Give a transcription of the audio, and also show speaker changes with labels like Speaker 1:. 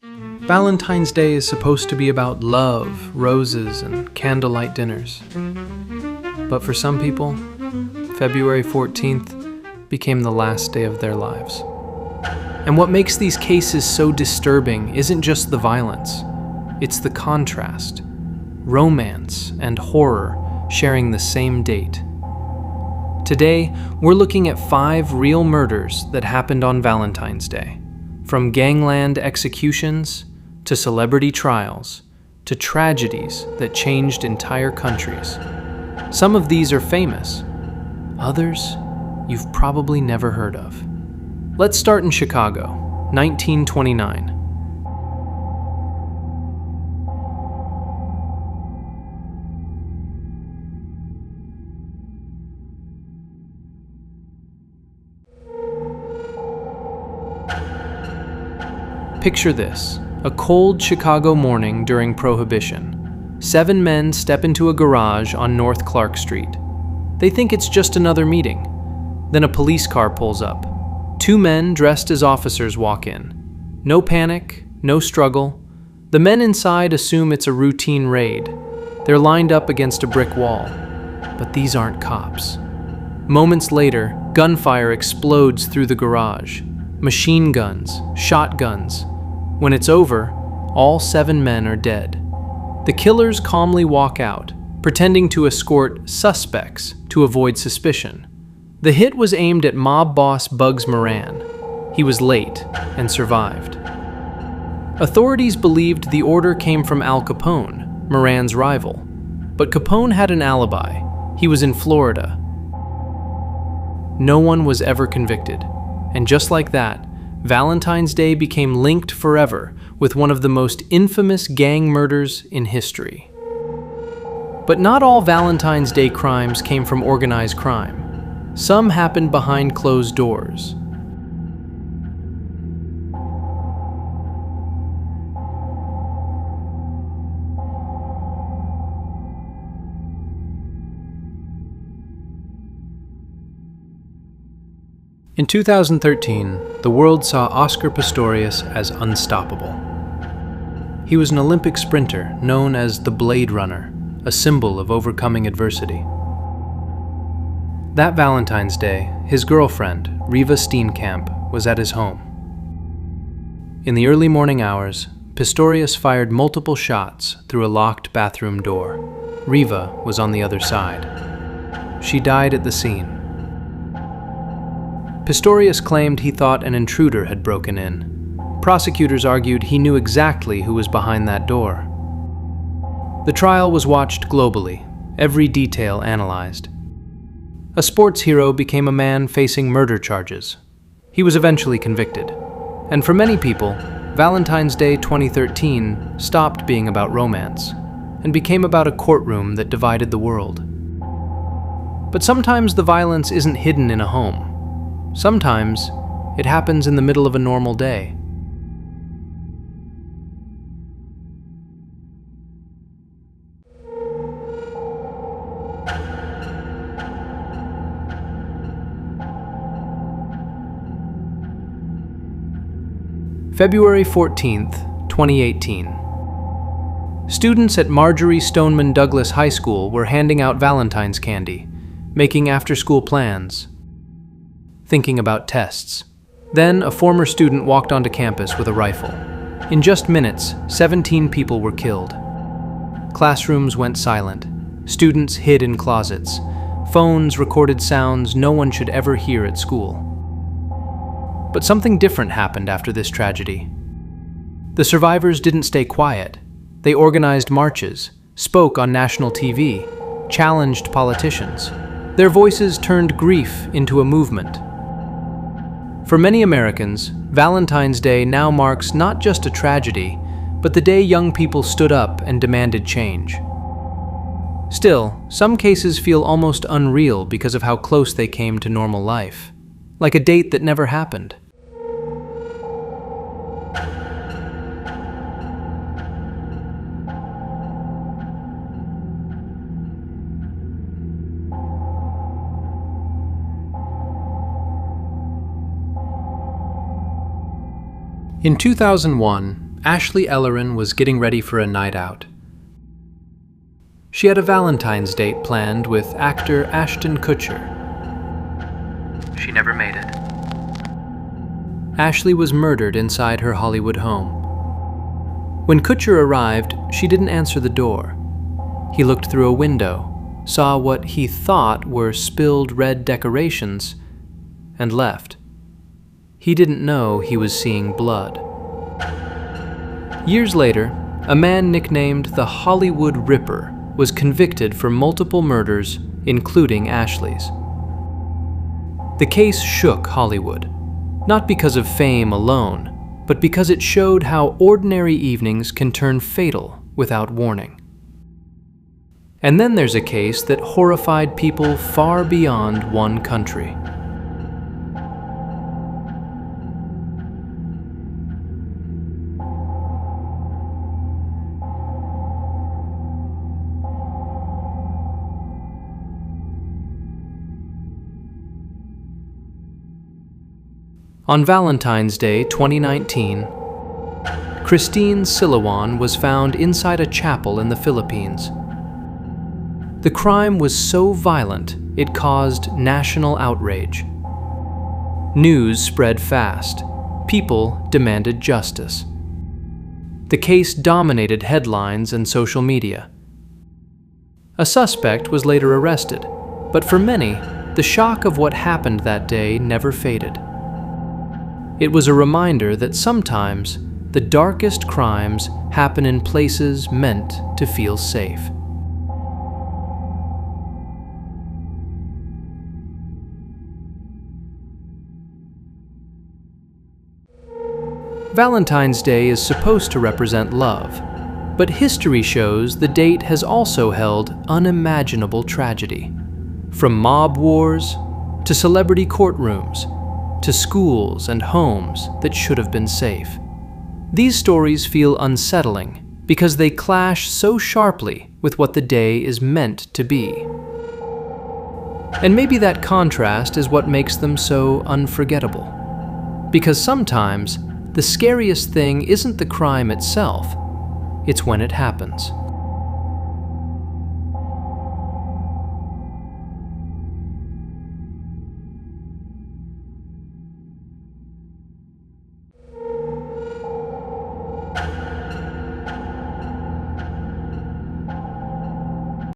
Speaker 1: Valentine's Day is supposed to be about love, roses, and candlelight dinners. But for some people, February 14th became the last day of their lives. And what makes these cases so disturbing isn't just the violence, it's the contrast. Romance and horror sharing the same date. Today, we're looking at 5 real murders that happened on Valentine's Day. From gangland executions, to celebrity trials, to tragedies that changed entire countries. Some of these are famous. Others, you've probably never heard of. Let's start in Chicago, 1929. Picture this, a cold Chicago morning during Prohibition. 7 men step into a garage on North Clark Street. They think it's just another meeting. Then a police car pulls up. 2 men dressed as officers walk in. No panic, no struggle. The men inside assume it's a routine raid. They're lined up against a brick wall. But these aren't cops. Moments later, gunfire explodes through the garage. Machine guns, shotguns. When it's over, all 7 men are dead. The killers calmly walk out, pretending to escort suspects to avoid suspicion. The hit was aimed at mob boss Bugs Moran. He was late and survived. Authorities believed the order came from Al Capone, Moran's rival. But Capone had an alibi. He was in Florida. No one was ever convicted. And just like that, Valentine's Day became linked forever with one of the most infamous gang murders in history. But not all Valentine's Day crimes came from organized crime. Some happened behind closed doors. In 2013, the world saw Oscar Pistorius as unstoppable. He was an Olympic sprinter known as the Blade Runner, a symbol of overcoming adversity. That Valentine's Day, his girlfriend, Reeva Steenkamp, was at his home. In the early morning hours, Pistorius fired multiple shots through a locked bathroom door. Reeva was on the other side. She died at the scene. Pistorius claimed he thought an intruder had broken in. Prosecutors argued he knew exactly who was behind that door. The trial was watched globally, every detail analyzed. A sports hero became a man facing murder charges. He was eventually convicted. And for many people, Valentine's Day 2013 stopped being about romance and became about a courtroom that divided the world. But sometimes the violence isn't hidden in a home. Sometimes, it happens in the middle of a normal day. February 14th, 2018. Students at Marjorie Stoneman Douglas High School were handing out Valentine's candy, making after-school plans, thinking about tests. Then, a former student walked onto campus with a rifle. In just minutes, 17 people were killed. Classrooms went silent. Students hid in closets. Phones recorded sounds no one should ever hear at school. But something different happened after this tragedy. The survivors didn't stay quiet. They organized marches, spoke on national TV, challenged politicians. Their voices turned grief into a movement. For many Americans, Valentine's Day now marks not just a tragedy, but the day young people stood up and demanded change. Still, some cases feel almost unreal because of how close they came to normal life, like a date that never happened. In 2001, Ashley Ellerin was getting ready for a night out. She had a Valentine's date planned with actor Ashton Kutcher. She never made it. Ashley was murdered inside her Hollywood home. When Kutcher arrived, she didn't answer the door. He looked through a window, saw what he thought were spilled red decorations, and left. He didn't know he was seeing blood. Years later, a man nicknamed the Hollywood Ripper was convicted for multiple murders, including Ashley's. The case shook Hollywood, not because of fame alone, but because it showed how ordinary evenings can turn fatal without warning. And then there's a case that horrified people far beyond one country. On Valentine's Day 2019, Christine Silawan was found inside a chapel in the Philippines. The crime was so violent, it caused national outrage. News spread fast. People demanded justice. The case dominated headlines and social media. A suspect was later arrested, but for many, the shock of what happened that day never faded. It was a reminder that sometimes the darkest crimes happen in places meant to feel safe. Valentine's Day is supposed to represent love, but history shows the date has also held unimaginable tragedy. From mob wars to celebrity courtrooms, to schools and homes that should have been safe. These stories feel unsettling because they clash so sharply with what the day is meant to be. And maybe that contrast is what makes them so unforgettable. Because sometimes, the scariest thing isn't the crime itself, it's when it happens.